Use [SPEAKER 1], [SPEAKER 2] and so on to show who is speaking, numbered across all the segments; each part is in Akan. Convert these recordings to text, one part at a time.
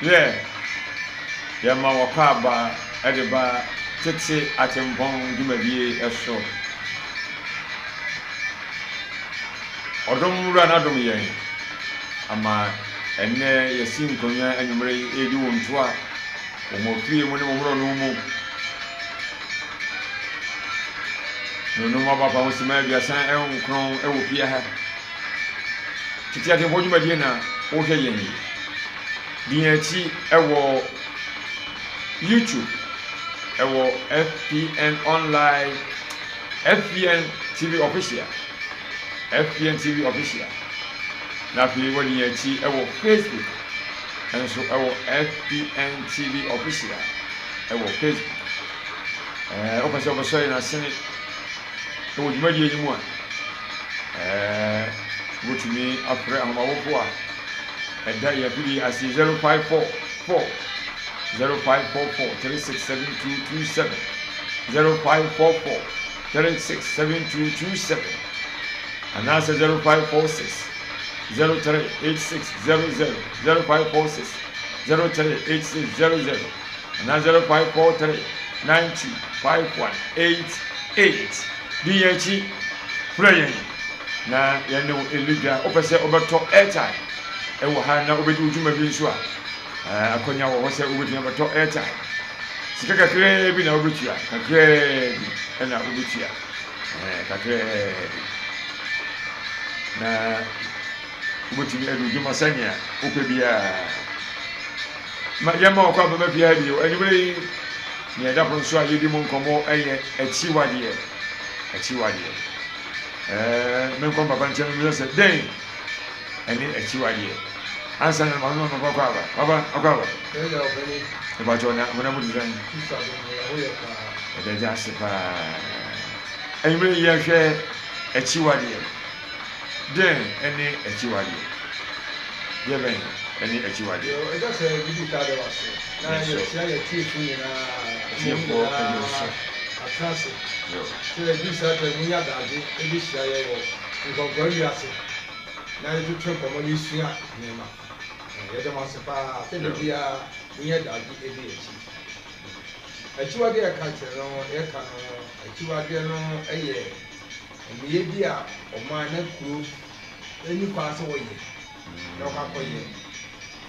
[SPEAKER 1] Yeah. Yama wakaba edeba tete atempon dwumadie eso. Odom wura na dom yen. Ama enne yesi nkonya anwumre edi wonto a omofie mu ne mohoro no mu. No maba pa usima bia san enkron ewo pia ha. Tete atempon dwumadie na wo hwe yen yi. Dianchi ewo YouTube ewo FPN online FPN TV official FPN TV official na fi woni yachi ewo Facebook enso ewo FPN TV official ewo Facebook o pa so na sene ewo dwumadi enyimu a wotumi afre amawofo a eda ya bi asi 0544 0544 367227 0544 367227 and that's 0546 038600 0546 038600 and that's 0543 925188 DH praying na yanu elida opese obeto airtime ewo ha na obedi ujuma bi nso a akonya wo se obedi abeto airtime sika kakre bi na obetua kakre bi na obetua kakre na obetumi edu ujuma sanya ope bia ma yama kwa baba bia bi anybody ni ada pon so ayedi mu nkomo eye achiwade men kon baba nche mi se den eni achiwade ansa na ma no no kwa baba akwa e ba jona mo na mu design e ja se pa anybody ye hwe achiwade den eni achiwade ye ben eni achiwade
[SPEAKER 2] e da se bibi ka de wase na ye sia ye tifu ni na
[SPEAKER 1] tifu eni so
[SPEAKER 2] atrase so e bi sa te munya daje e bi sia ye wo ngogoro wi ase na ye tutu ko mo ni sua ni ma ye de ma se pa te de bia munya daje e bi echi achiwade ya ka tere no ye ka no achiwade no eye emiye bi a ọma na kuro eni kwa so wo ye na kwa koye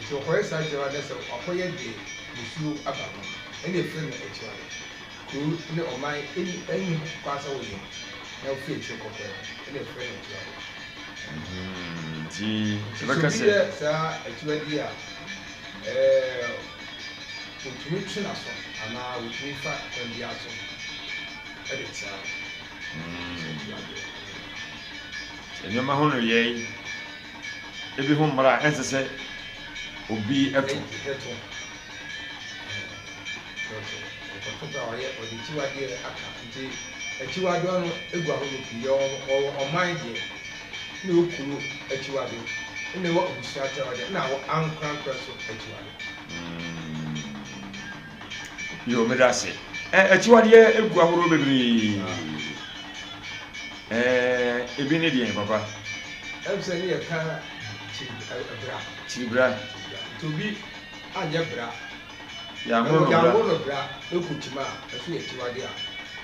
[SPEAKER 2] so ko esa jewa de so akoye de musu aba no eni efe no achiwade kuro ne ọma eni kwa so wo ye na ofe echi ko ko eni efe no achiwade
[SPEAKER 1] ji baka se
[SPEAKER 2] sa achiwade a otumi twina so ana otumi fa ndi aso ede sa
[SPEAKER 1] enyoma hono ye ebi ho mara ensese obi eto
[SPEAKER 2] ko oye odi chiwade aka nti achiwade no egu ahono piye o mind ye na okuru achiwade na wo obusu achiwade na wo ankran so achiwade
[SPEAKER 1] yo medase achiwade egu ahoro bebiri ebi ne die papa
[SPEAKER 2] emse ne ye ka
[SPEAKER 1] chibra
[SPEAKER 2] to bi anya bra
[SPEAKER 1] ya ngono
[SPEAKER 2] bra ekutima asu ye chiwade a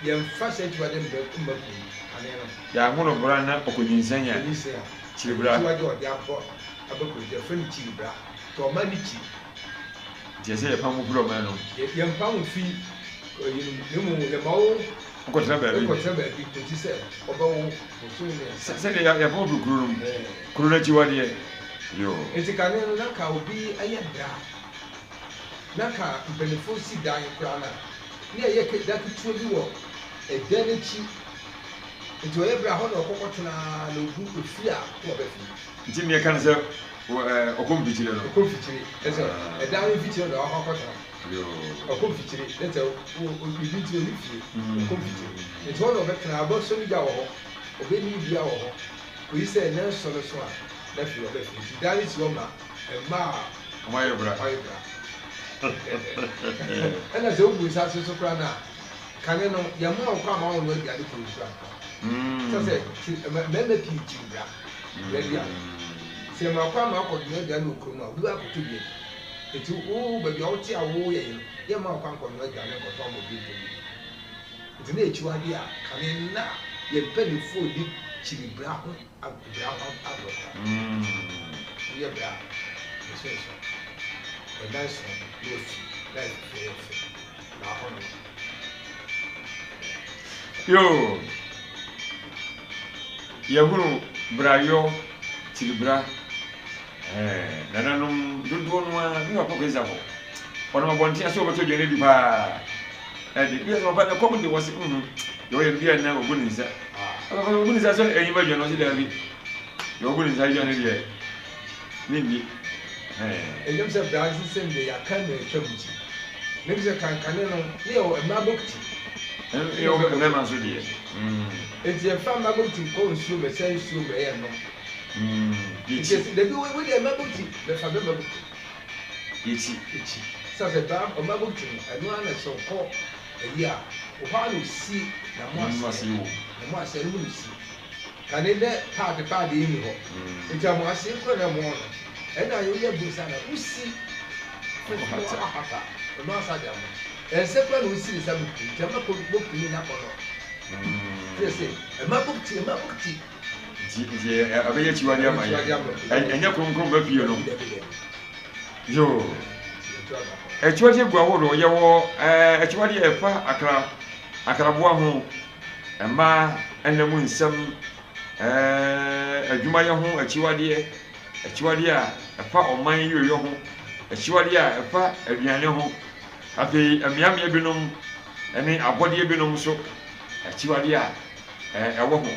[SPEAKER 2] ye mfa se chiwade mbe kumbaku ane no
[SPEAKER 1] ya ngono bra na okonyinsanya chibra
[SPEAKER 2] chiwade odi abo abaku je fani chibra to ma ni chi
[SPEAKER 1] je se pa mu bro ma no
[SPEAKER 2] ye mpa mu fi yinu le mawo
[SPEAKER 1] ko trabe
[SPEAKER 2] bi ko ti se obawo osu ne
[SPEAKER 1] se ne ya pa mu kuru na chiwade yo
[SPEAKER 2] etikane no na ka obi aye bra na ka benefo si dan kura na ne ye ke da tuo bi wo ede ne chi eto ye bra ho na okokotena na ogu ofi a wo be fi
[SPEAKER 1] nti me kan se okomfitire no
[SPEAKER 2] okomfitire ese eda no fitire na okokotena
[SPEAKER 1] yo
[SPEAKER 2] okomfitire ese o bi ti o ni fi okomfitire eto no be tena abo so ni ga wo obe ni bia wo ho ko yi se na so so a da fi wo be fi dali ti wo ma ma
[SPEAKER 1] omaye bra
[SPEAKER 2] ana ze ubu isa so kra na kane no ya ma okwa ma won no dia de kuru so so se me pi jibra ready a se ma kwa ma ko dia dia no kuru ma bu akoto bi Eti o baby o ti awo ye ye ma kwa nkwa no agane ko to mo bi to bi. Eti na echi wade a kane na ye peni fo di chiri bra ho abra ho abro. Ye bra. So. The nice one, yes. That's na hono.
[SPEAKER 1] Yo. Yahunu brayo chilibra nananum dodo no a mi wa kweza ho ono ma bonti aso beto dwene di pa di bi so ba na ko ndi wose yo ye bia na ogun nza ogun nza so enyi ba dwene o si da bi yo ogun nza dwene di ni
[SPEAKER 2] Ejem se Brazil sembe ya kan na etwamuti. Ne bi se kankane no ne o mabokti.
[SPEAKER 1] Yo me man so die.
[SPEAKER 2] Eti e fa mabokti ko nsuo me se nsuo me ye no.
[SPEAKER 1] Yichi.
[SPEAKER 2] De bi we de mabokti, be fa be mabokti.
[SPEAKER 1] Yichi.
[SPEAKER 2] Sa se ba o mabokti anu ana so ko eyi a o ha no si na mo ase wo. Na mo ase no si. Kane de pa de yi ho. Eti mo ase ko na mo no. Ena yo ye busa na usi ko hata no asa dia mo ense kwa no usi sa buku jama ko buku ni na ko no se mabukti
[SPEAKER 1] je abaye chiwadi ama enya konkron ba fie no yo echiwadi gwa ho no ye wo echiwadi e fa akra boa ho ema enamu nsam adwuma ye ho echiwadi a efa oman yoyo ho echiwadi a efa aduane ho afi amiamia binom ene abode binom so echiwadi a ewo ho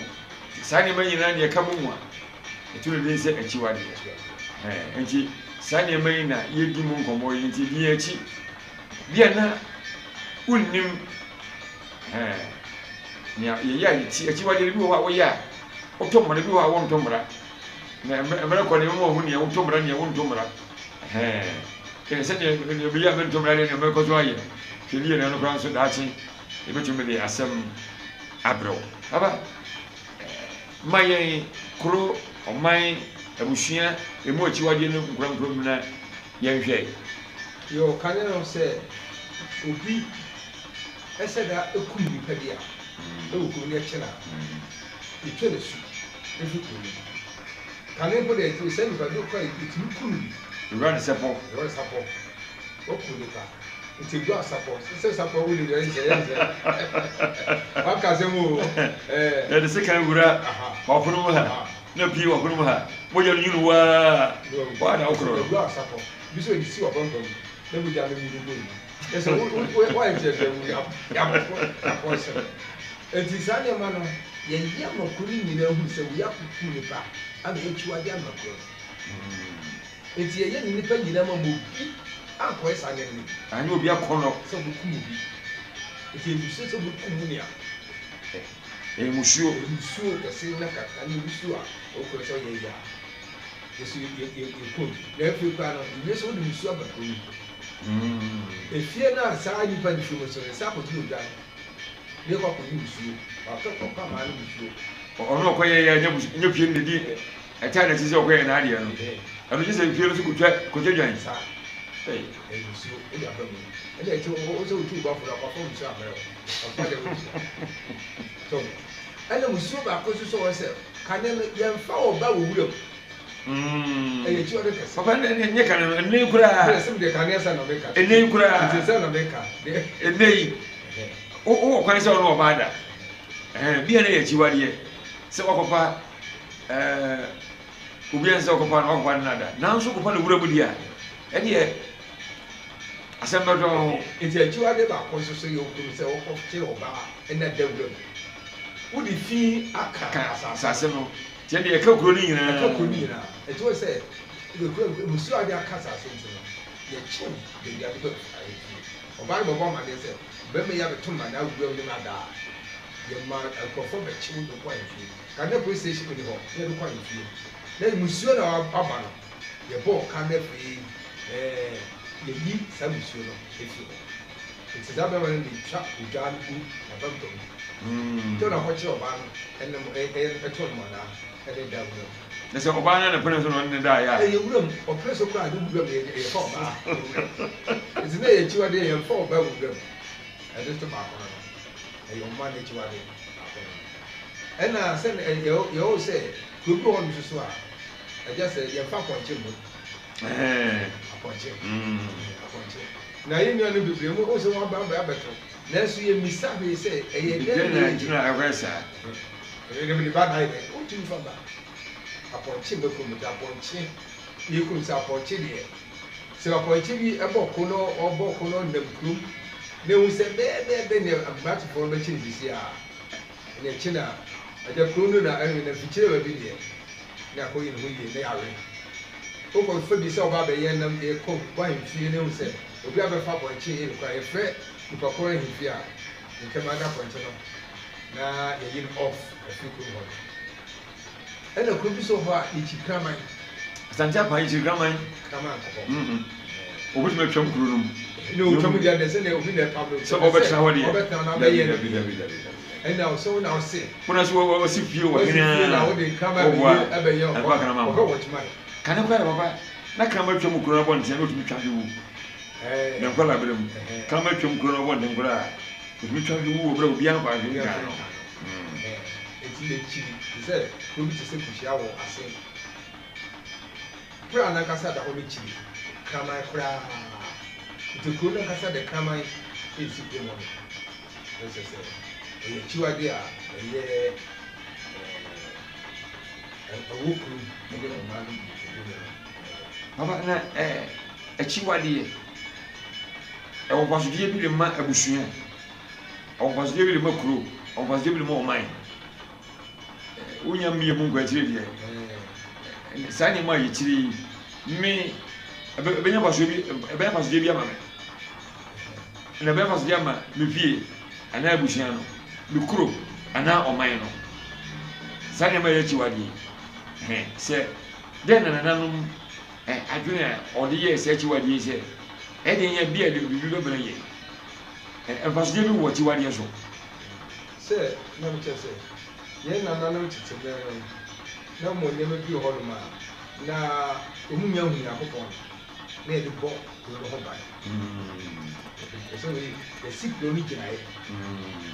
[SPEAKER 1] sani manyina ne ka mu a etunu de se echiwadi enti sani manyina yedi mu nkomo enti di echi bia na unnim nya ye ya echiwadi bi wo ya otomra bi wo ntomra na emre ko ne mo hu ne wo tomra ne wo ntomra ke se ne bi ya ben tomra ne me ko so aye ke li ne no kran so dachi e be tumbe de asem abro aba maye kro o mai abusua emu achiwade no nkran na ye hwe
[SPEAKER 2] yo kane no se obi ese da ekum ni pabia e wo kum ni echena itwe ne su efu kum kane po de ti se ni ba do kwa iti kum
[SPEAKER 1] you run support
[SPEAKER 2] o kum ni ka iti do support se support we dey say wa ka se mo
[SPEAKER 1] de se kan gura ba funu mo ha na pi wa funu mo ha mo je nyunu wa na okro
[SPEAKER 2] do support bi so di si wa bon bon na bu ja me mu do ni ese wa je de mu ya ko se enti sa ne ma no ye ye mo kuri ni na hu se wo ya kuku ni ba ana echiwade amakro enti ye ni nipa nyina ma mo bi akọ esa ne ni
[SPEAKER 1] ani obi akono
[SPEAKER 2] so bu ku bi enti bi so bu ku mu ni a
[SPEAKER 1] musuo
[SPEAKER 2] kase na kaka ni musuo a o ko so ye ya yesu ye ko na fi kwa no ye so du musuo ba ko ni efie na sa ni pa ni fi mo so sa ko tu da ne ko ni musuo wa ko pa ma ni musuo
[SPEAKER 1] ono ko ye ya nya fie ni di eta na ti se ko ye na ade no ano ji se fie no so ko twa sa musuo e da ba mo e da ti o so tu ba fu da ko fo musuo amere o pa de musuo so ana musuo ba ko so wo se kane ye mfa wo ba wo wuram ye chi o de kase papa ne kane ne kura
[SPEAKER 2] se de kane sa no be ka
[SPEAKER 1] ne kura
[SPEAKER 2] se se no be ka
[SPEAKER 1] ne o kwane se no ba da bia na ye chi wade se wakopa obi en se wakopa na wakopa na da na nso wakopa na wuram dia e de asemba do
[SPEAKER 2] enti e chi wade ba ko so ye okuru se wo ko che oba na da wuram wodi fi aka
[SPEAKER 1] asase no tie de ka kuro ni nyina
[SPEAKER 2] e to se de kuro musuo ade aka asase nti no ye chim de ya be oba bo bo ma de se be me ya beto ma na wuram ni na da ye ma akofo be chim do kwa fi ka na police station ni ho ye do kwa fi na musuo na aba no ye bo ka na fi ye yi sa musuo no e fi it's that be when the trap ujan ku na ba to to na ho che oba no ene mo e to mo na ɛde da wura
[SPEAKER 1] na sɛ ɔbaa na pɛne so no ne da ya
[SPEAKER 2] ɛyɛ wura mu ɔpɛ so kora de wura mu yɛ fa ɔbaa nti na yɛ akyiwade yɛ fa ɔbaa wura mu ɛde to baako no ɛyɛ ɔma no akyiwade baako no ɛna sɛ yɛwɔ sɛ kurobi hɔ no so a ɛgya sɛ yɛmfa apɔnkye mu apɔnkye na yɛn nua no bebree mu o sɛ wɔn aba abɛto nanso yɛ misa hwee sɛ ɛyɛ
[SPEAKER 1] dɛn gyina ɛhwɛ saa
[SPEAKER 2] ɛyɛ de ba dan dɛ o tumi fa ba apɔnkye bɛ kum ta apɔnkye yɛ kum sɛ apɔnkye deɛ sɛ apɔnkye bi ɛbɔ ko no ɔbɔ ko no nam kurom na ehu sɛ bɛɛ ne abatefoɔ bɛkye ne sisi a ɛna akyi na ɛgya kurom no na ɛna fikyire baabi deɛ na akɔyɛ ne ho yie na yare okɔ fɛ bi sɛ ɔba abɛyɛ nam ɛkɔ wahemfie na ehu sɛ obi abɛfa apɔnkye yɛ nkwa yɛfrɛ nipa koro ahemfie a nkɛm ada apɔnkye no na yɛyi no off ɛfiri kurom hɔ ɛna kuro bi so hɔ a yɛkyi kraman
[SPEAKER 1] asante apa yɛkyi kraman
[SPEAKER 2] kɔkɔ
[SPEAKER 1] obɛtumi atwam kuro no mu
[SPEAKER 2] ne otwam deɛ de sɛdeɛ obi na ɛpam no
[SPEAKER 1] sɛ ɔbɛtena hɔ deɛ
[SPEAKER 2] ɔbɛtena na ɔbɛyɛ no ɛna ɔsɛ wo na ɔse
[SPEAKER 1] wona so wɔsi fie wɔ hene
[SPEAKER 2] na wode kraman ɛbɛyɛ ɔbɛwɔkyema
[SPEAKER 1] kane kɔ yɛ papa na kraman atwam kuro no abɔnten na ɔtumi twa hwe wu na nkɔla berɛ mu kraman atwam kuro no abɔnten koro a ɔtumi twa hwe wu wɔ berɛ obiara nkɔ ahwe nka no
[SPEAKER 2] eti n'ekyiri sɛ kuro bi te sɛ kuhyia wɔ ase kuro a n'ankasa da hɔ n'ekyiri kraman koraa nti kuro n'ankasa de kraman esi kuro mu no ɛsɛ sɛ ɛyɛ akyiwade a ɛyɛ ɛwɔ kuro ɛde ɔmaa no
[SPEAKER 1] papa na akyiwadeɛ ɛwɔ mpasodeɛ bi de ma abusua ɛwɔ mpasodeɛ bi de ma kuro ɛwɔ mpasodeɛ bi de ma ɔman wonya mmie mu nkwakyire deɛ saa nneɛma a yɛkyiri me ɛbɛnya mpasodeɛ bi ama me na ɛbɛnya mpasodeɛ ama me fie anaa abusua no me kuro anaa ɔman no saa nneɛma a yɛakyiwadeɛ sɛ dɛn na nananom adwene a ɔde yɛ sɛ akyiwadeɛ sɛ ɛde yɛ bi a bibi bɛbɛrɛ yɛ mpasodeɛ bi wɔ akyiwadeɛ so
[SPEAKER 2] sɛ na mekyɛ sɛ yɛn nananom tete mmerɛ no na mmɔ nneɛma bi wɔ hɔnom a na ɔmu nya hu Nyankopɔn na yɛde bɔ kuro no ho ban ɛsɛ wei yɛsi kuro no gyinaeɛ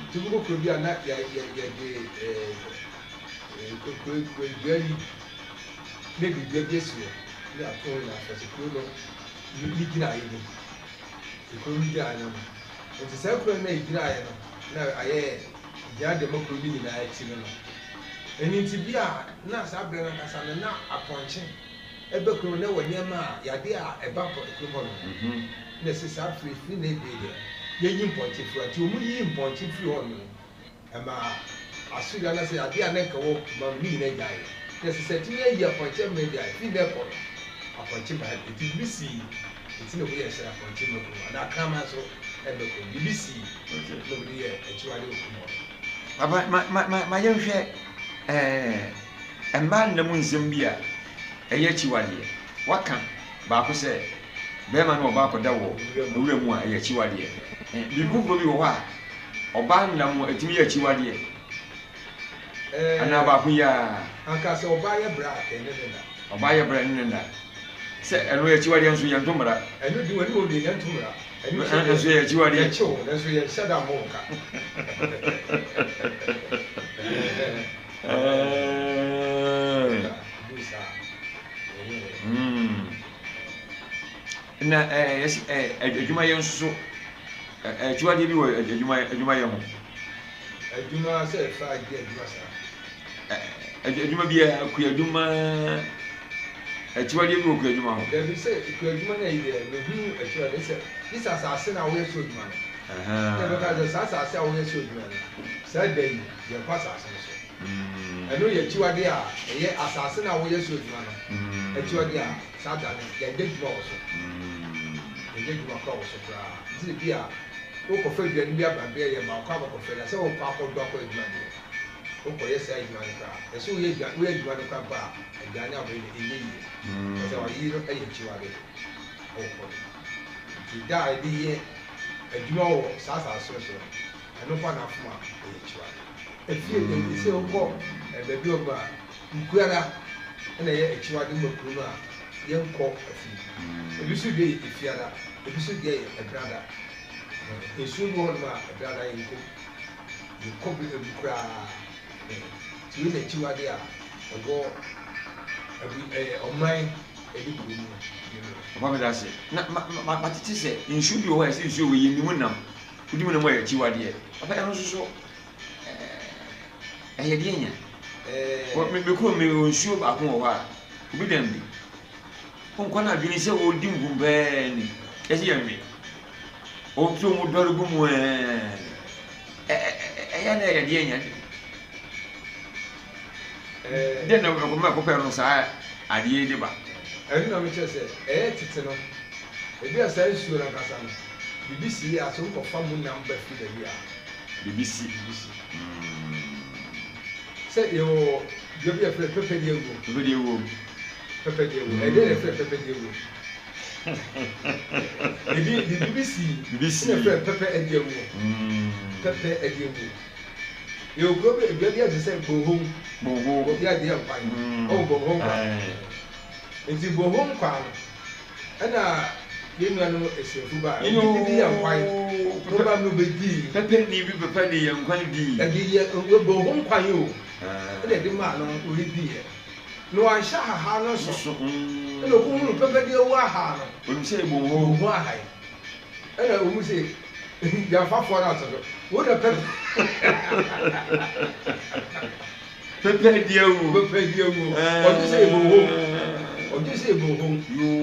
[SPEAKER 2] nti wobɔ kuro bi a na yɛde dua yi na de dua bi asi hɔ ne ato na afɛsɛ kuro no ne gyinaeɛ no kuro no gyinaeɛ no nti saa kuro no na ɛgyinaeɛ no na ayɛ gyaa dɛm kuro no nyinaa akyi no ɛni nti bi a na saa abirɛ no kasa no na apɔnkye ɛbɛ kuro na wɔ nneɛma a yade a ɛba kuro hɔ no na ɛsɛ saa firi na ebe deɛ yɛyi mpɔnkye firi nti wɔn yi mpɔnkye firi hɔ no ɛma asori na sɛ yade a na ɛka wɔ ma mu nyinaa gyae na ɛsɛ sɛ ti yɛ yi apɔnkye mmerɛ deɛ firi na ɛkɔ no apɔnkye ba eti bi si eti na wɔyɛ sɛ apɔnkye mɛ kuro na akama so ɛbɛ kuro bibi si na wɔde yɛ akyiwade okuro hɔ.
[SPEAKER 1] Aba ma yɛhwɛ mmaa nnam nsɛm bi a ɛyɛ akyiwadeɛ waka baako sɛ bɛrima no ɔbaa akɔda wɔ owura mu a ɛyɛ akyiwadeɛ biribi bi wɔ hɔ a ɔbaa nnam atumi yɛ akyiwadeɛ anaa baako yɛ a
[SPEAKER 2] anka sɛ ɔbaa yɛ bra ɛne ne na
[SPEAKER 1] ɔbaa yɛ bra ne na sɛ ɛno yɛ akyiwadeɛ nso yɛnto mmara
[SPEAKER 2] ɛno de wɔne wɔde yɛnto mmara
[SPEAKER 1] nso yɛ akyiwadeɛ
[SPEAKER 2] yɛkyew nso yɛhyɛ da mo nka
[SPEAKER 1] na adwuma yɛ nso akyiwadeɛ bi wɔ adwuma yɛ ho
[SPEAKER 2] adwuma sɛ ɛfa agye adwuma saa
[SPEAKER 1] adwuma bi a akuyadwuma akyiwadeɛ bi wɔ kuyadwuma ho
[SPEAKER 2] dabi sɛ kuyadwuma no ayi deɛ mehu akyiwadeɛ sɛ this asase na woyɛ so adwuma no na bɛka sɛ saa asase a woyɛ so adwuma no saa da yi yɛnkɔ asase no so ɛno yɛ akyiwadeɛ a ɛyɛ asase na woyɛ so adwuma no akyiwadeɛ a saa da no yɛnyɛ adwuma wɔ so yɛnyɛ adwuma kɔ wɔ so koraa nti bi a wokɔfa aduane bi aba bɛɛ yɛ ma ɔkɔ abakɔfɛ na sɛ wokɔ akɔdɔ akɔ adwuma deɛ wokɔyɛ saa adwuma no koraa ɛsɛ woyɛ adwuma no koraa ba a aduane a wɔyɛ ɛnyɛ yie sɛ wɔyi no ɛyɛ akyiwadeɛ ɔwɔ nti da a yɛde yɛ adwuma wɔ saa asase so ɛno kɔ n'afom a ɛyɛ akyiwadeɛ efie ɛdi sɛ wokɔ baabi ɔba Mkuara and a child in Mukuma, young cock a few. If you should be if you are, if you should get a brother, you should want a brother in cook. You copy the Mukra to win a chiwadia or go on mine.
[SPEAKER 1] What I say? But it is a you should be wise, you should be you win now. You do know where chiwadia. But I also saw a yadinia. What may become me will show up more. Be them be. Unquana Vinisa or Dim Bumben, as you me. Oh, so more durable when a yadinia. Then I will make a parent's eye at the Ediba.
[SPEAKER 2] I don't know what you say. It's no. If you are saying sure and Cassan, BBC as some of family number for the year.
[SPEAKER 1] BBC.
[SPEAKER 2] Say you'll be a friend, Pepe Diego. Pepe Diego. I did a friend, Pepe Diego. The BBC, a friend, Pepe Diego. Pepe Diego. You'll go to the same Bohom, the idea of buying. Oh, Bohom. It's a Bohom Kwan. And you know, it's a Fuba. You know, why? Probably Pepe need to be young Quandy. And the Bohom Quayo. And the man will be here. No, I shall have no so. No, who Pepe de Waha. When you say Bohom, why? And I will say, you are far for us. What a Pepe. Pepe Diego, Pepe Diego. What you say, Bohom? Or this is home. You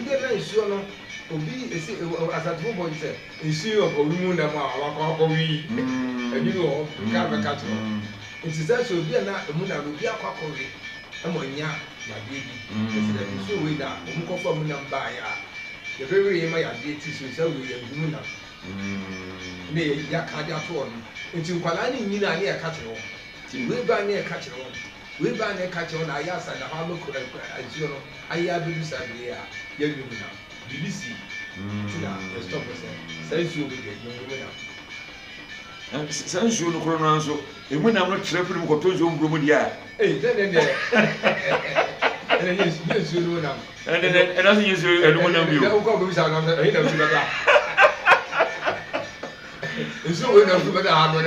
[SPEAKER 2] get sure no. Obi as a two boy said, you see your woman that and you know, can't catch her. It is that so be a moon will be a cockle. I'm on ya, my baby. So we now, Uncle from Munambaya. The very my ideas will tell you, Muna. Nay, Yakadia torn into Palani Nina near catcher. We buy near catcher. We buy a catch on Ayas and a hammer and you know, I have to do something here. Young women now. BBC. Stop us. Says you will get young women now. Since you look around so, and when I'm not traveling, what told you, Brumodia? Eh, then yes, you know now. And then I think you and one of you. It's so enough to better hard.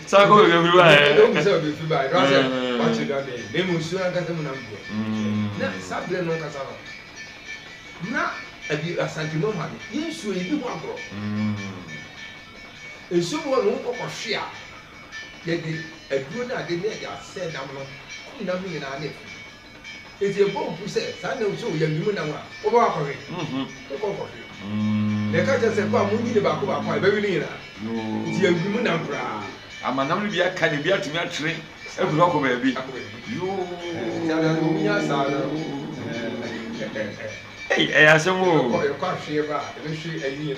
[SPEAKER 2] So go everywhere. Don't serve if you buy. Rather, watch it again. They will soon get them number. Now, Sabre no Casano. Now, a Santino money. Yes, you will want to go. And someone won't of fear. Yet a good idea said, I'm not in our name. It's a boat who says, I know so young women are over. The catcher said, come on, you about my very near. It's young women are. I'm a number be a cannibia to me a train. A block of baby. You hey, I some more. Your coffee about eventually a year.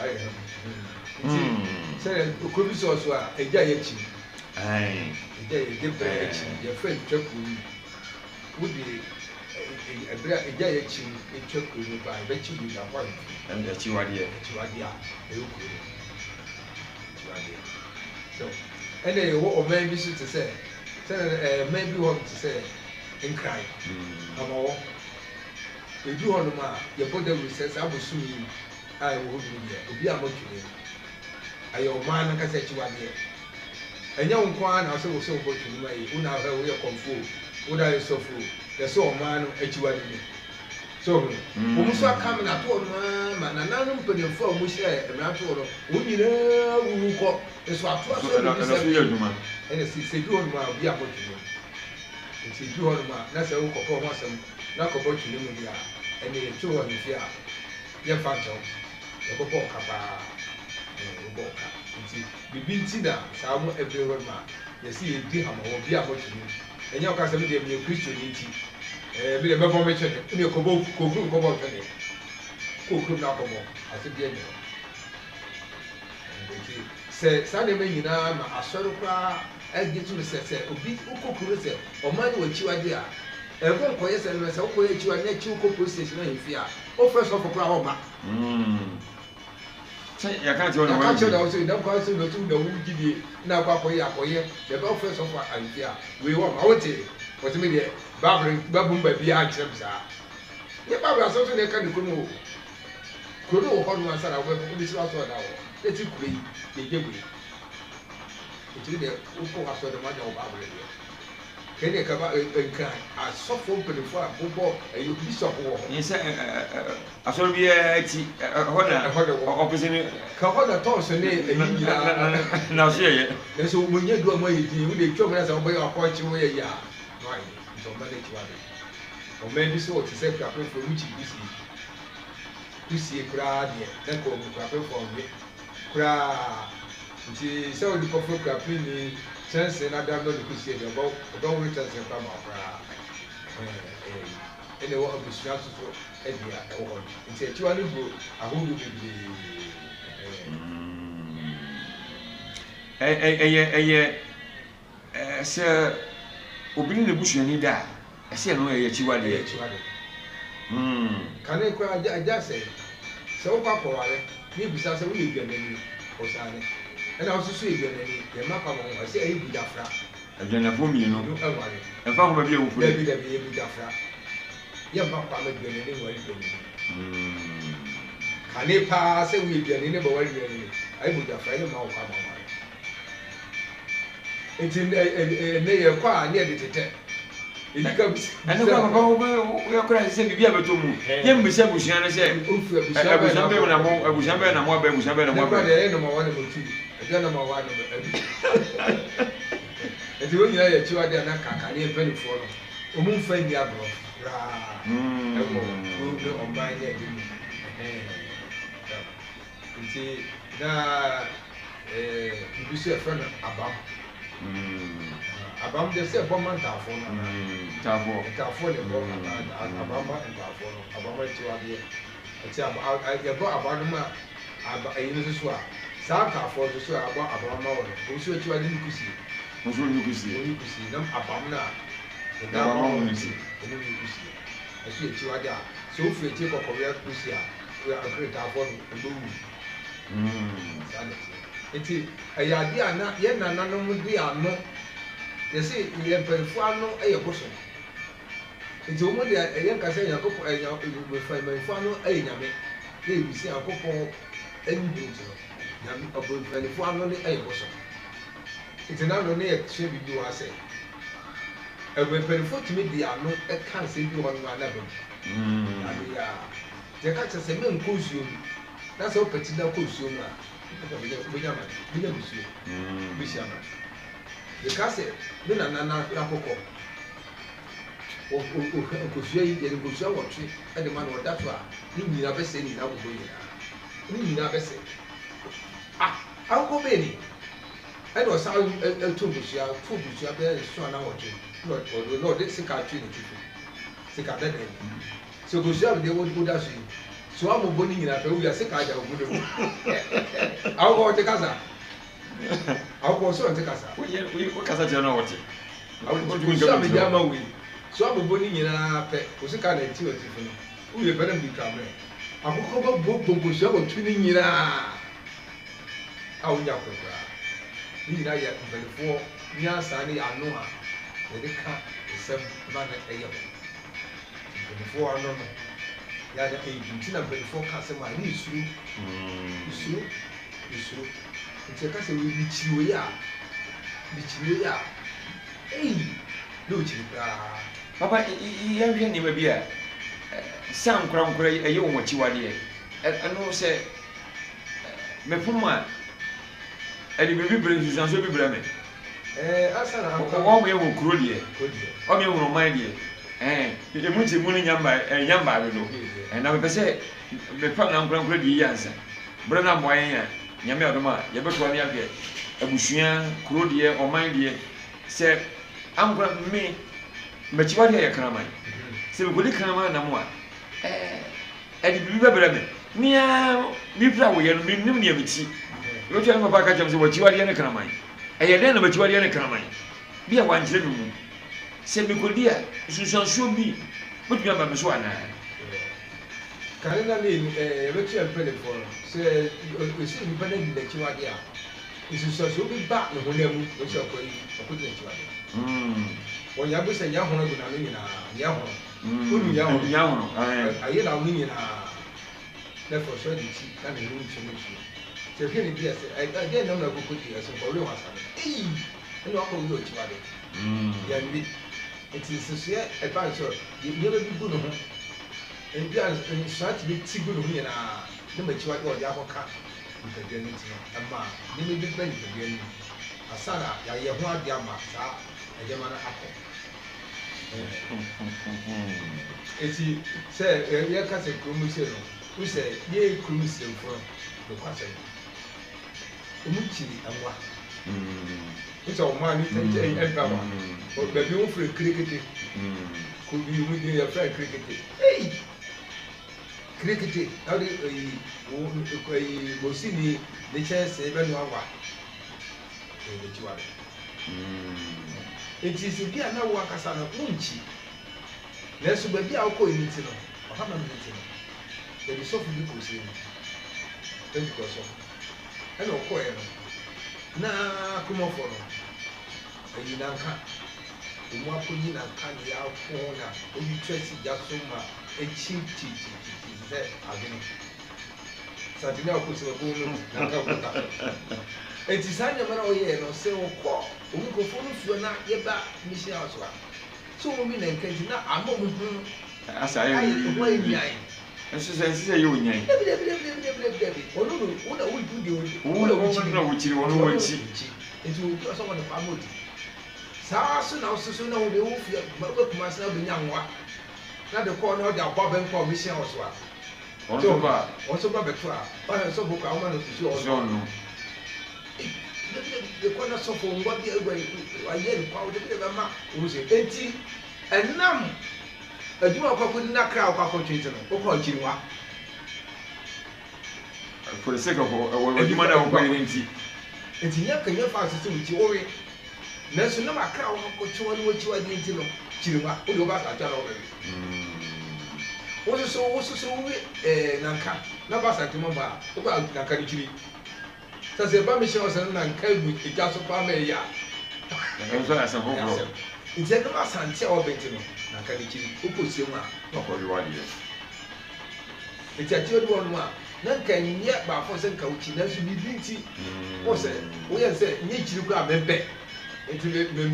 [SPEAKER 2] I said, could be so a giant. Aye, your friend took would be a giant in choke with you by bet you with a point. And that you are here. So, and then what maybe should to say, maybe want to say in cry. If you want to your body will say, I will soon I will be able to be. I your man, like I said, you are here. And young Kwan, I saw so good to me, who now have your comfort, what I so full. The so man at you are me. So, when you are coming at all, man, and I don't put your phone, we share, and I told her, when you know, we will call. It's what and it's a good man, be able to do. It's a good man, that's a look of awesome, knock about to Lumidia, and the 2 on the fear. Your phantom, the Bobo Capa, Boca. The Bintina, some everyone, you see, Diham will be able to do. And your cousin will be a Christianity. Be a member mentioned in your Cobo, Cobo, Coco, Nacomo, I said, yeah. Say, Sunday, you know, I saw a get to the set, Obi, Uko, or money with you idea. Everyone quiet and myself, you are net 2 police station in fear. Oh, first of all,
[SPEAKER 1] ya kan tiwo no
[SPEAKER 2] wa ka da so na kwa so no tu da wu gidi na kwa akoye the ba first of all antia we wa ma wote wote me de babu ba bi a kire bisa ye babu aso so ne ka ni kono wo ho no asara wo bi si aso da wo e ti kure ye gegbe e ti de wo ko aso da ma da wo babu le kene ka ba nka asofo mpelefo a bobo ayi bishop wo ho
[SPEAKER 1] yesa asoro bi ati hoda opposite
[SPEAKER 2] ka hoda to so ne ayi
[SPEAKER 1] na so ye
[SPEAKER 2] na so munye do mo yi wo de twom na sa wo ya ko chi wo ya ya no ai so ba de chi wa de o men bi so ti se ka pe fo mu chi bisi kura de na ko mu ka pe fo mi kura nti se o di ko fo ka pe ni chance na da no ku sie de bo don we chance pa ma fra ene wo abusua so e dia e wo nti e tiwa ni bro ahodu bibli
[SPEAKER 1] se obi ni busua ni da e se no e tiwa de
[SPEAKER 2] kane ko aja se wo pa ko wale ni bisa se wo le gbe ni o sa ni ena osusu egbenani ye mapa mo ase ayi budafra
[SPEAKER 1] egbenafo mi no enfa ko ba bi ewu fure
[SPEAKER 2] bi ye budafra ye mapa me egbenani wo egbenani kane pa se wi egbenani ne ba wa egbenani ayi budafra ye ma wo kwa ma wa enti ne ye kwa ne de tete edika bi
[SPEAKER 1] ene kwa papa wo ya kura se bibia beto mu ye mbisa busua ne se busua be na mo busua be na mo ba busua be na mo ba
[SPEAKER 2] de no ma wa ne mo tu ya na ma wa no enti wo nyina ye chiwa de na kaka ne penifo no o mu mfa ni abro ra e mo no on ba ne de enti na bisu e fa na abam de se bo man tafo no tafo le bo abam ba tafo no abam ba chiwa de enti ya bo abanu ma ayi no so a saa tafo so a bo abam ma wo no so chiwa de nukusi nam abam na da ba mo nukusi asu chiwa de a so fu eti kokobya kusi a we akre tafo no do wu eti ayade ana ye nananom di ano ye se ye perfu ano eye boso eti omo de ye nkasa Yakobo be fa menfu ano eye nyame ye bisi Yakobo eni bintu nyame obo perfu ano ne eye boso eti na no ne ye hye bi do ase ebe perfu timi di ano e kan se bi wonu ana ba abi ya je ka chese me nkosuo na se o peti da kosuo na bishama because me na akoko o kosua yi ye kosua wotwe e de man oda to a ni nyina bese ni na gogo nyina bese akoko be ni e do sa to kosua be so na wotwe no de sika twi ni tutu sika be de so kosua be wo da so so amo boni nyina pe wi ase ka aja ogudo awo te kasa awo so te kasa
[SPEAKER 1] wo kasa je no wote
[SPEAKER 2] awo du so me jama wi so amo boni nyina pe o se ka na ti oti fu no wi be na bi kamera akoko bo bongo so abo tu ni nyina awo nya ko bra ni nyina ya mbelefo nya sa ni ano a de ka se ma na eye mbelefo ano no ya da tina before kase ma ni isuru nti kase we bi chiwo ya no chira
[SPEAKER 1] papa ya hwe ni ma bi a sam kura eye wo chiwade eno se me poma edi bi bre nsusan so bi bre me
[SPEAKER 2] asana
[SPEAKER 1] o mo ye wo kuro de o me wo man de emuti mu ni nyamba no na me pese me pa na nkura di yansa bro na moyen ya nyame odoma ye beto ani afie abusua kuro de oman de se ankura me mechiwa de ya kraman se me godi kraman na mo a edi bi bebere me nia bi pra wo ye no me nim ne amiti yo twa me papa ka cham se wachiwa de ne kraman eye de na mechiwa de ne kraman bi a wanjire no mu se me godi a susansuo bi mutu aba me so ana
[SPEAKER 2] Canada electoral for say we see independent the Chiwadia. This is so be back no them which are going to put the Chiwadia. When you have to say Yahoo, Yahoo, Yahoo, I yell out in therefore, so the cheap and the room to make you. So here it is. I didn't know who could be as a real one. And what will you do? It is a advisor. You never be good. And you are such a big good here. The mature or the apple cat with the dignity and ma. They may be plenty to be a sana, Yahua Yama, a Yamana apple. It's said, Yakas and Crumusero. We say, yea, cruise them from the question. Umuchi and what? It's all money and power. But the new free cricket could be with your friend cricket. Hey! Cricket, how do you go see the chance even one? It is a dear now work as an unchi. Let's be our coincidence. How many minutes? There is something you could say. Thank you, so. Hello, Cohen. Now, come on for and you now can't. The more put in and can't be out corner, or you trust it just so much. A cheap teaching is there. I didn't. Saturday, I put a woman. It is I never know here, no say, or call. We go for if you're not yet back, Miss Elsewhere. So, women and Kenty now, I'm moving. As I am away behind.
[SPEAKER 1] And she says, you will name.
[SPEAKER 2] Oh, no, what I would do, which you want to see. It will be someone of family. Soon, I was soon over the wolf, but look myself in young one. Not the corner of the Bob and Paul Michel as well. Also, Babatua, but so book I wanted to show. The corner so for what the way I yell power the map was 80 and none. A Juma could not crowd concentrating or Jinwa.
[SPEAKER 1] For the sake of what you might have been.
[SPEAKER 2] It's not can you fast to which you worry. Nelson, no crowd what you are doing to Jinwa, who you got at already. Also, Nanka, no basa to Mamba, about Nakanichi. So the Bamisha and came with the gas of Pamea. As a home. It's a mass and tell Bentino, Nakanichi, who puts you one. It's a third one. None can yet by force and coaching, that should be beauty. Was it? We have said, nature grab and bet. It's a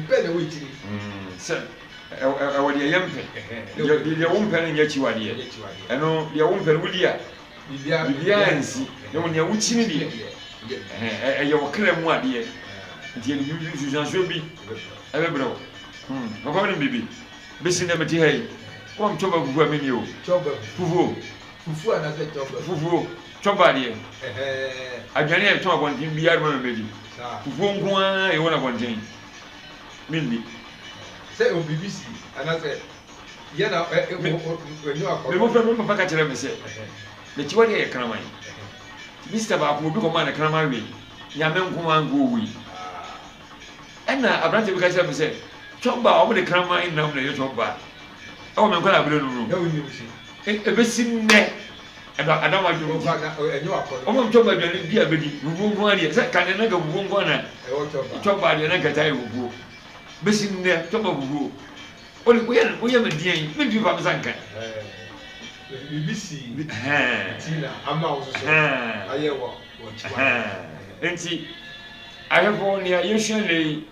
[SPEAKER 2] better witty. Sir, I want a young pen. Your own pen and yet you are here. I know your own pen will hear. Yes, no one you're witching here. Your claim one here. Until you use your should be. I don't know. How baby? Missing them at here. Come to a woman you. Fufu. Fufu and I said, Fufu. Somebody. I can't have talk one thing beyond my baby. Fufu, you want one thing. Mindy. Say, oh, BBC. And I said, yeah, when you are remember back at them, said, the Chihuahua Cramai. Mr. Bab will become a Cramai. Yaman Kuman go we. And now, a branch of guys have said, Chop bar over the Cramai now, the top bar. Oh, my God, I don't know. A missing neck. And I don't want to go back. Oh, I'm talking about the dear baby. We won't go on here. That kind of nigga won't go on. Chop by the nigga will go. Missing there, top of who. Only we have a dear, maybe you have Zanka. BBC. I'm not also. I hear what. And see, I have only a usually.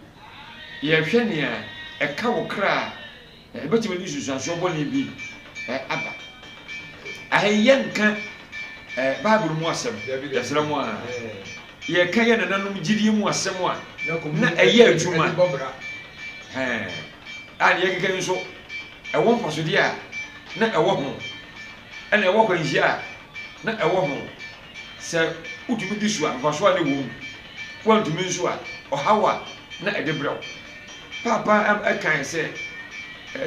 [SPEAKER 2] Yeshania, a cow cry. But you will use so bonny be. Abba. I young can Bible Mossam, there's no one. Ye Kayan and Gideon was someone. Not a year to my Bobra. And ye can so a one for Sudia, not a woman. And a walk in Jia, not a woman. Sir, would you be this one for swallowing womb? Want to mean so, or how, not a debra. Papa, I can't say.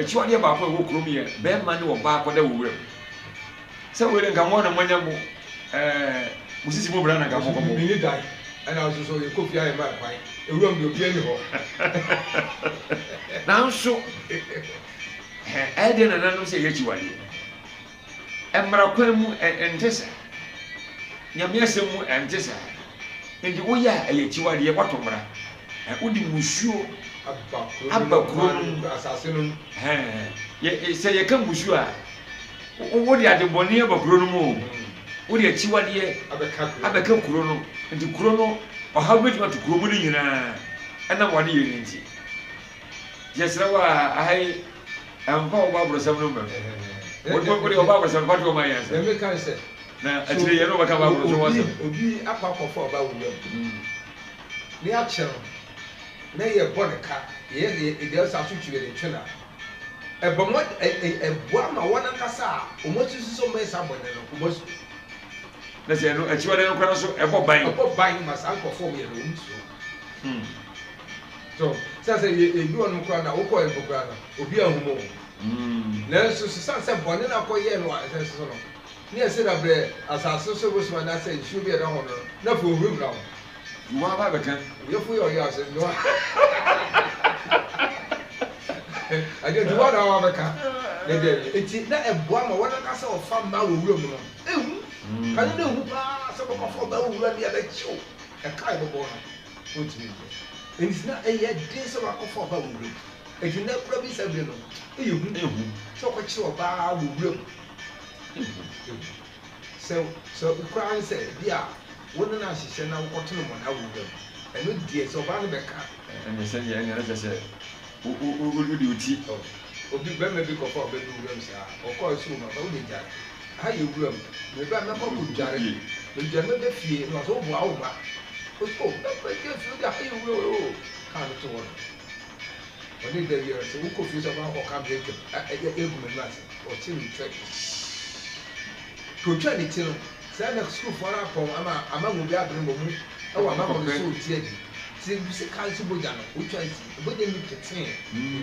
[SPEAKER 2] Chihuahua about who come here, bear money or back for the will. So we don't come on and when you Mrs. Mubrana got home. You die, and I also saw you cook your mind. A room will be anyhow. Now, so I didn't say you.
[SPEAKER 1] Emra kwan mu entesa. Nyame asem mu entesa. Ndi wo ya ayechiwade ye kwatomra. Udi musuo abakro
[SPEAKER 2] asase no.
[SPEAKER 1] Ye se ye kan musuo a. Wo de adebone abakro no mu. Wo de achiwade abeka kuro no. Ndi kuro no oha bedima to kuro mu ni nyina. Ana wade ye nti. Yesra wa ahai ampa obabro sam no mbem. Wo de obabro sam pati o mayan sam.
[SPEAKER 2] Me kan se
[SPEAKER 1] na atire ye no baka babro so wasam.
[SPEAKER 2] Obi akwa oba wo ni achero na ye boneka ye de sa so twiwe de twena ebomo eboa ma wona kasa a omotu so mesa bone no kumosu
[SPEAKER 1] na se no achiwa de no kra so ebo ban
[SPEAKER 2] ma san kofo ye no nso so sasa ye bi wonu kra na wo ko ebo kra na obi ahumo na so sasa bone na ko ye no sasa so no ni ese da bre asase so bo so na say nsu bi e da ho no na fo ohum na ho
[SPEAKER 1] wa ba bekan
[SPEAKER 2] yo fu yo ya se no ajo du wa na wa beka de de eti na eboa ma wona ka se o fa ma wo wura mu no ehu kan de hu pa se ko fo ba wo wura dia da chiu e kai bo bo no o ti ni enti na e ye de se wa ko fo ba wo wura eti na kura bi se bi no ehu so ko chi o ba wo wura so kura se dia wona na hihye na wokoto no na wudam eno die so ba no beka
[SPEAKER 1] ene se ye ene se o di uti
[SPEAKER 2] obi be me bi ko fa be du wudam sa o ko so ma ba wo de ja ha ye wudam me ba me ko ku jare me je me be fie no so bo awu ba o so na ba ke fie da ha ye wudam o ka no to won oni de ye so wo ko fie so ba ko ka be ke e gu me na se o ti ni track to twa ni ti no say na school for na pon ama ngo bi abere mo mu e wa ma mo so ti adi ti bi se kan so boja no o twa ti boja ni keten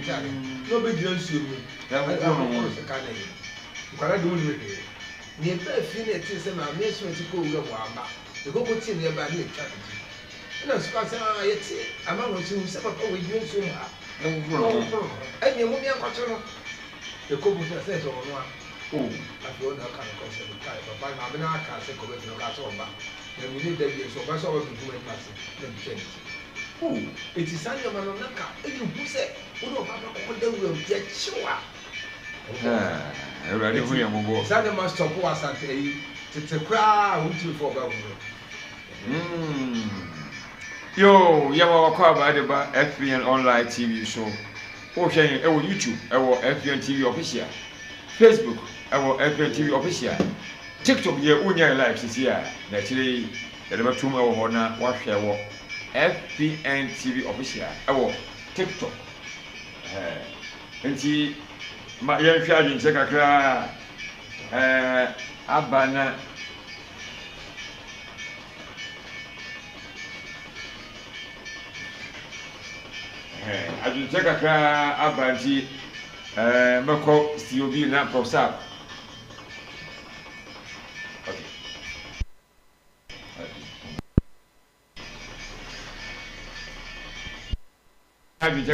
[SPEAKER 2] nta no be dira nsuo mu
[SPEAKER 1] ya ko no
[SPEAKER 2] se kan ni kwara do ni be ni be fi na ti se ma me so ti ko wura mo amba e ko ko ti ni ba ni twa ti na so ka se na ye ti ama mo ti se papa we dira nsuo mu ha e ni mo mi akwacho no e ko bu se so no a after na kan ko se kai papa na be na ka se ko be no ka so ba na mi ni da bi so ba so ba bi kuma pa se na bi chen eti sanya ma no na ka e ni hu se wo no papa ko da wu ya chiwa
[SPEAKER 1] Everybody hu ya mo bo
[SPEAKER 2] sanya ma stop wa sante yi tete kra wo ti fo ba wu
[SPEAKER 1] yo ya ma kwa ba de ba FBN online TV show o hwe e wo YouTube e wo FBN TV official Facebook ewo FBN TV official TikTok ye unya live sisi a na chire ye de batum ewo ho na wa hwe wo FBN TV official ewo TikTok enti ma ye hwe adin che kakra abana adin che kakra abanti mako COB na professor okay abi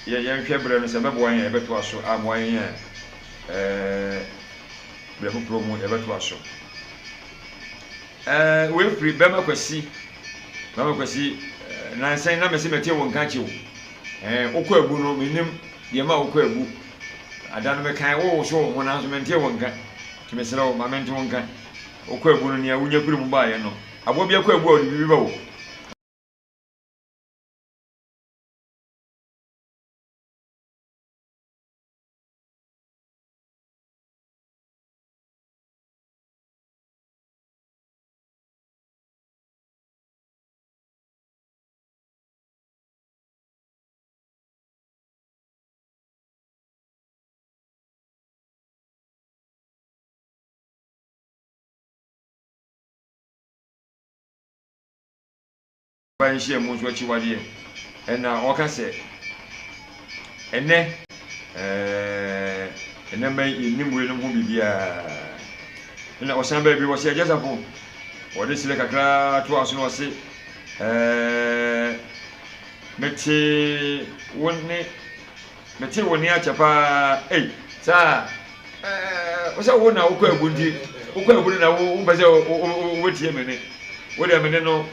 [SPEAKER 1] ye nhwebre no se mebo an ye beto aso amoan ye bre promo ye beto aso we free bema kwasi na nsan na mese metie won ka chiwo okọ ebu no minim ye ma okọ ebu adanu me kan wo so ho na so mentie wonka kimesera wo ma mente wonka okọ ebu no ne awunya kuru mu ba ye no abo bia okọ ebu o bibi ba wo ban hye mu so chiwade na o ka se ene man inimwe no ho bibia na o san ba bi wo se ejasafo o de sile kakra to aso no se meti woni achapa sa say wo na wo kwa abundi wo kwa abundi na wo pese wo tie me ne wo de me ne no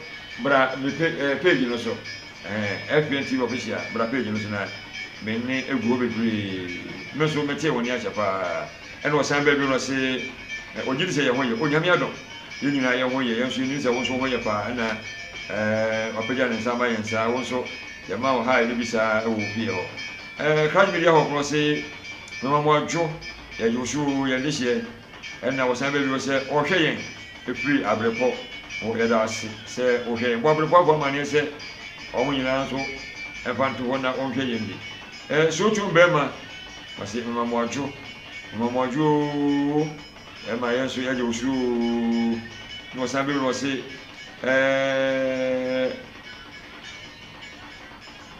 [SPEAKER 1] bra me page no so FPNT official bra page no so na me ne egu obedure me so me tie woni acha pa ene wo san ba bi no se ojiri se ye ho ye onyame adon ye nyina ye ho ye ye so ni se wo so ho ye pa na apagya ne nsamba ye nsa wo so ye ma wo ha ye bi sa wo bi ho crash media ho ko se no mo adwo ye josu ye de hye na wo san ba bi wo se o hwe yen efiri abrepo o ye da se o hwe yen bo abrepo bo ma ne se o mo nyina so e fanto ho na o hwe yen bi so tu be ma wase no mo adwo e ma ye so ye josu no san ba bi wo se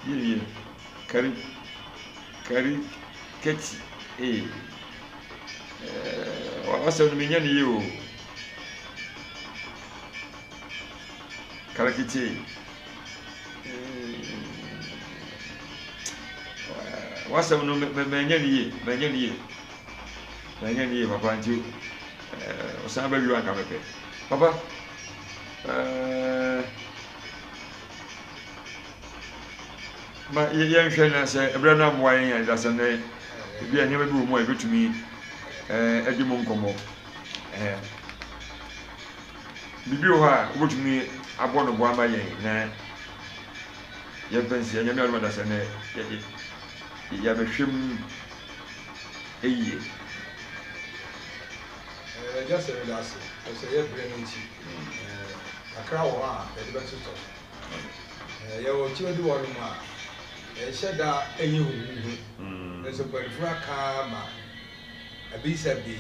[SPEAKER 1] yeye kari keti wasa no menya ne yo kara keti wasa no menya ne ye papa nti osan ba bi wan ka pepe papa ma yen hwe na se ebra na mo yen ya dasa ne bi anya bi wo mo ebetumi edi mo nkomo bibi o ha obetumi abo no bo ama yen na ye pensi anya me dasa ne ya be hwem eyi
[SPEAKER 2] just a relax so ye brain nti akra wo a e de beto to ye wo ti odi wo no ma e sheda enyi hu so perifra ka ma abisa bi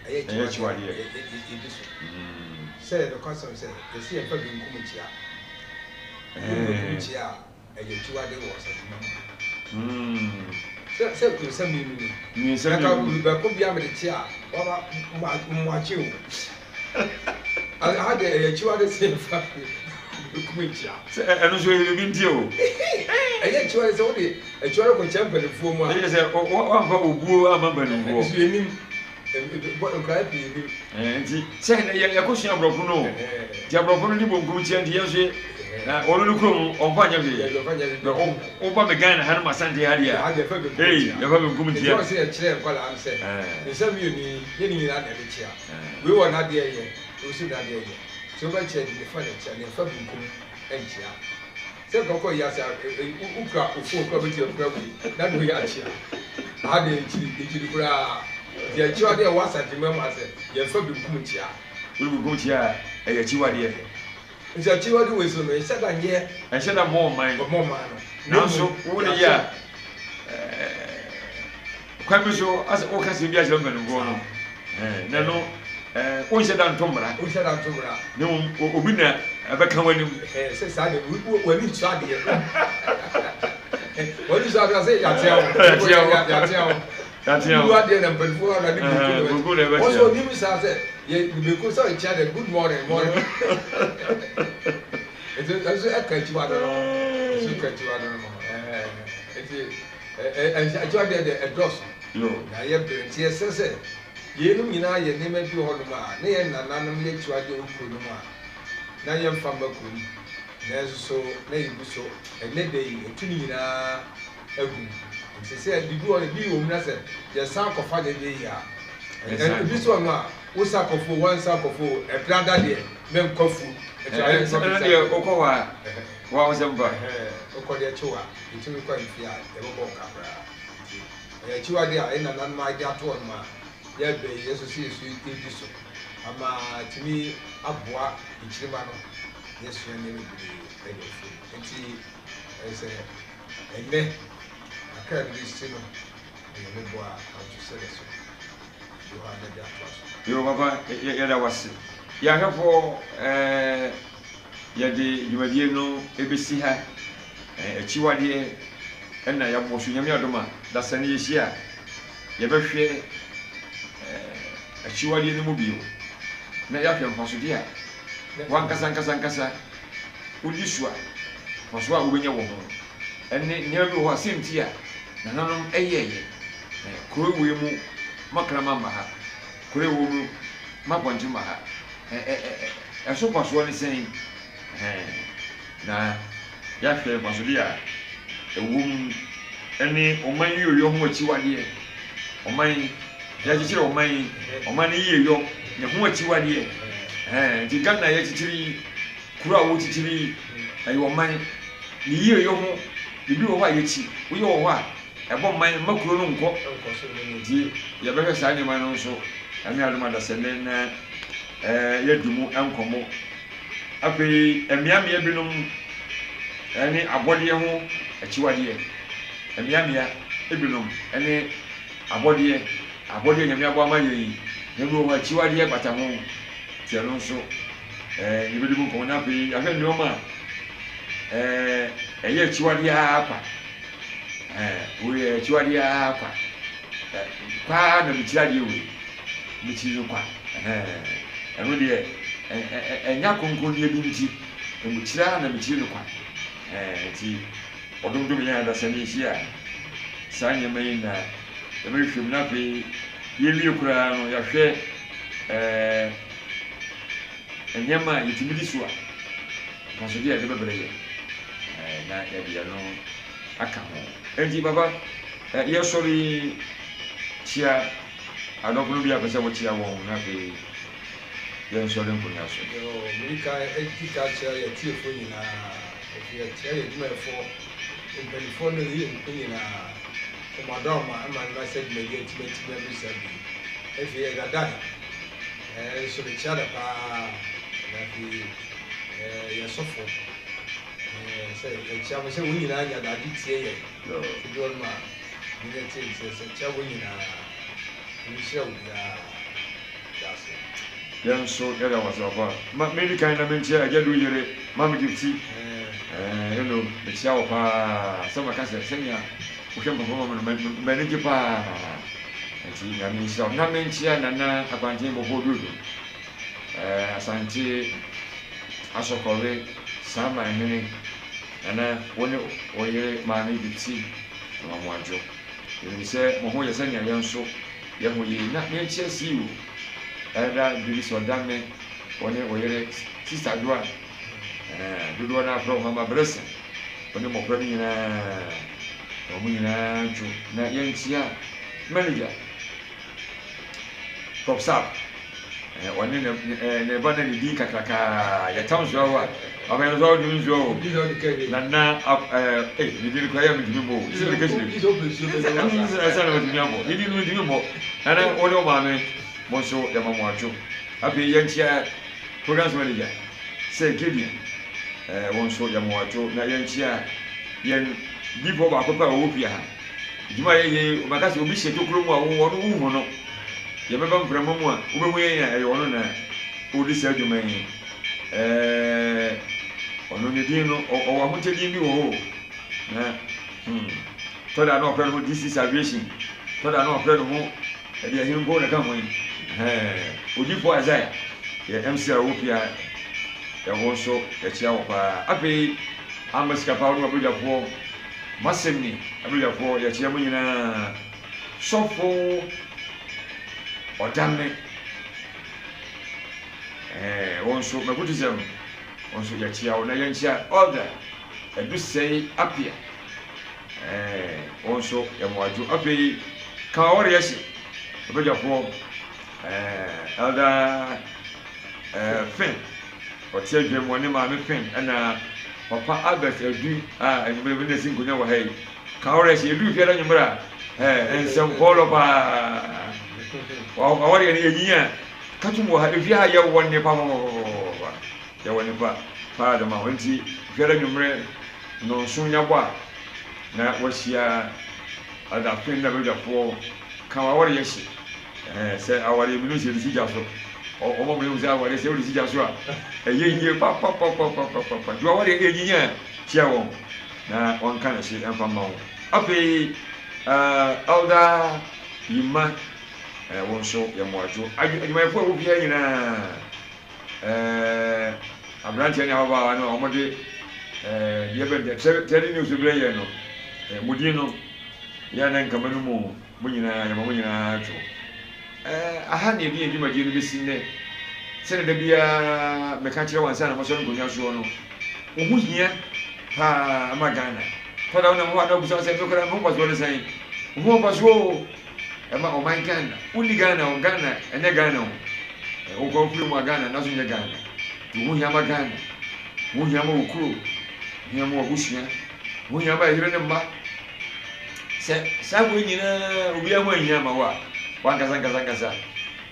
[SPEAKER 2] eye chiwade e diso say the custom say the see e fa bi nkum chia chia eye chiwade wo sa se ko se mi se ka ba ko bia me de chia wa ma chi o a de eye chiwade se fa nkum chia
[SPEAKER 1] se eno so e bi ntie o
[SPEAKER 2] eye chiwade se o de e chiwade ko champion fu mu a
[SPEAKER 1] eye se o fa obuo amamba no wo
[SPEAKER 2] so enim bo nkra bi
[SPEAKER 1] nti se ya ko sua brofo no ti brofo no ni bo nkum chia nti yenso na ono no krom on fa nya bi o ba me gan na ma sante ha dia ya fa be nkum chia
[SPEAKER 2] se e kire kwala am se e se mi ni ye ni na de chia we wo na de ye o su da de ye so ba chia di fa de chia ne fa be nkum en chia se ko ya sa ukra ofo ko be ti okra bu na do ya chia ha de chi kura ye chiwa de wasa di mema se ye fa be nkum chia
[SPEAKER 1] we be nkum chia e ye chiwa de
[SPEAKER 2] nti chiwa de we so no e se da ye
[SPEAKER 1] e se da mo man
[SPEAKER 2] no
[SPEAKER 1] na so wo de ya kwa bi so as o ka se bi a jira menu go no na no o se da ntombra ne obi na be kan wani
[SPEAKER 2] se sa de wani tsa de wani tsa de se ya tia o wa de na belfo na di buku le o so ni mi sa se ye be ko so cha de good morning eso e ka chiwa do so ka chiwa do no chiwa de address
[SPEAKER 1] yo
[SPEAKER 2] na ye be ti se ye no nyina ye ne ma bi ho no ma na ye nananom ye chiwa de okuru no ma na ye mfa mbakuru na so na yibu so ene de yi etuni nyina agu se bibi o bi wo mna se ye san kofa de de ya bi so no a wo sa kofo wan sa kofo e brada de men kofu
[SPEAKER 1] de okowa wa ozemba
[SPEAKER 2] okode chiwa itumi kwa mfia e bo kabra e chiwa de a ina nan ma de ato no ma ya be yeso si yeso edi so ama timi aboa ichirima no yeso ne me bi e yo fu enti ese ene aka bi si no e me boa auto service yo ha de ato
[SPEAKER 1] yo baba ya da wasi ya hafo ya de jumadie no ebesi ha chiwade na ya bo so nyame adoma da sane yehia ya behwe chiwade no mu bio na ya hwe mfaso dia wan kasa udisua faso a wobenya wo ho enne nya bi ho asemti a nananom eyeye kuro we mu makrama mba ha kure wo mu ma ponti ma ha eso kwaso ne sen na ya hwe kwaso dia ewum ene oman yoyo ho achiwade oman ya chichire oman yeyo ne ho achiwade di Ghana ya chichiri kura wo chichiri ayi oman ni yeyo ho bibi wo ha yechi wo yo ho a ebo man makuro no nko di ya bebe sa ni man no so ami aduma da sene na yadumu enkomo ape emiamia binom ene abode ho achiwade emiamia ebinom ene abode nyamia bo amaye nemu ho achiwade bata ho ti no so nibidimu ko na pe ahwe nyoma eye achiwade apa we achiwade apa kwa na michirade we michizo kwa eno de enya konkon ye bi nti michira na michiri no kwa ti odumdum ya da sani hia sanya mai na emehwem na pe ye wie kura no ya hwe enyama yitimidi so a kaso dia de bebre ye na ya bia no aka ho enti baba ye sori chia adokunu bia pese wo chia won na pe ye sori nkonya so
[SPEAKER 2] yo mika etika chia ye tiefo nyina ye chia ye dwefo impelifo no ye nyina komadoma ama na said me get me be sabi efi ye dada so the chia da pa na fi ye sofo say ye chia mo se wo nyina nya da di tie ye yo do ma ni ye tie se chia wo nyina ni sia wo ya dase
[SPEAKER 1] yan so era wasafa ma meli kan na mentia agadu yere mam gifti you know the chia pa sama kase senya o kempo mo menike pa enti na mi sia na mentia na akwantin bo bodudu asante asokore sama enene ana woni oyere ma ni gifti ma mo ajo ni se mo ho ye senya yan so ye ho ye na mentia siwo era bibi so dame woni oyere sister doa dodo na from mama bresa woni mo kwani na o mu na ju na yentia manager propsap woni ne bana ni di kakaka ya tamzo wa amen zo du nzo na ni di ko ya mi di mo si le keji ni sa na mi mo ni di mo na woni o ma me mo so ya mama ajo abi yentia program manager say Gideon won so ya mama ajo na yentia yen before ba papa wo pia ha juma ye o makasi obi she tokuro mu a wo no hu no ye beba mframa mu a wo be mu ye ya wono na odi sa juma yi ono ne din no o wa ho tedi bi wo na to da no friend mo this is aviation to da no friend mo e de hin go na kan mo odi fo azaya ye MC a wo pia ya wo so ya chia wo pa afi amaska pa wo abuja fo masemi abuja fo ya chia mo nyina sofo odame won so magudisem won so ya chia wo na ya chia order edu sei apia won so ya mo aju afi ka wore ya shi abuja fo elder fin otie dwem woni ma me fin na papa Albert edu enbebe ne sinkunya wa hai ka ore se edu fiara nyumra ensem polo pa wa wari ne yinya katumo ha efi ha ya wonne pa ya wonne pa da ma wonti fiara nyumre no sunya kwa na washia ada fin na beja fo ka wa wari yeshi se awari mi no se disi jaso o mo mi uza awari se o disi jaso a ye pa jo awari eyinya tia won na won kana se enfa ma won afi alda yima won so ya mo ajo adwuma fo wo bia nyina abranti nya ba no o mo de ye be de tell news be ye no mudi no ya na nkamanu mu nyina ya mo nyina ajo aha na ebi edwumadie no besi nne sɛ da bia meka kyerɛ wansa na mɔsɔ nkonya so no wo ho hia pa ama Ghana pada wona mo ada busa sɛ mekora mo kwaso ne sɛn wo kwaso ɛma ɔman Ghana woni Ghana o Ghana ɛnyɛ Ghana o wo kɔ kuro mu Ghana na so nyɛ Ghana wo ho hia ma Ghana wo hia ma okuro hia ma obusua wo hia ma yire ne mma sɛ sa wo nyina obi a ho hia ma wa wankasa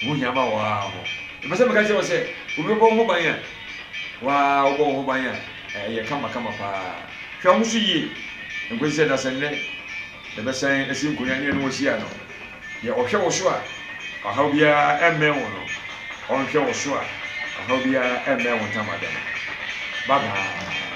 [SPEAKER 1] wo hia ma wa ho bɛsɛ meka kyerɛ wo sɛ obi bɔ ho ban a wa wo bɔ ho ban a yɛ kama pa hwɛ ho so yie nkosi sɛ da sɛnɛ da bɛsan asi nkonya ne no wɔhyia no yɛ ɔhwɛ wo so a ɔhaw bia ɛmmɛn wo no ɔnhwɛ wo so a ɔhaw bia ɛmmɛn wo ntamada bye bye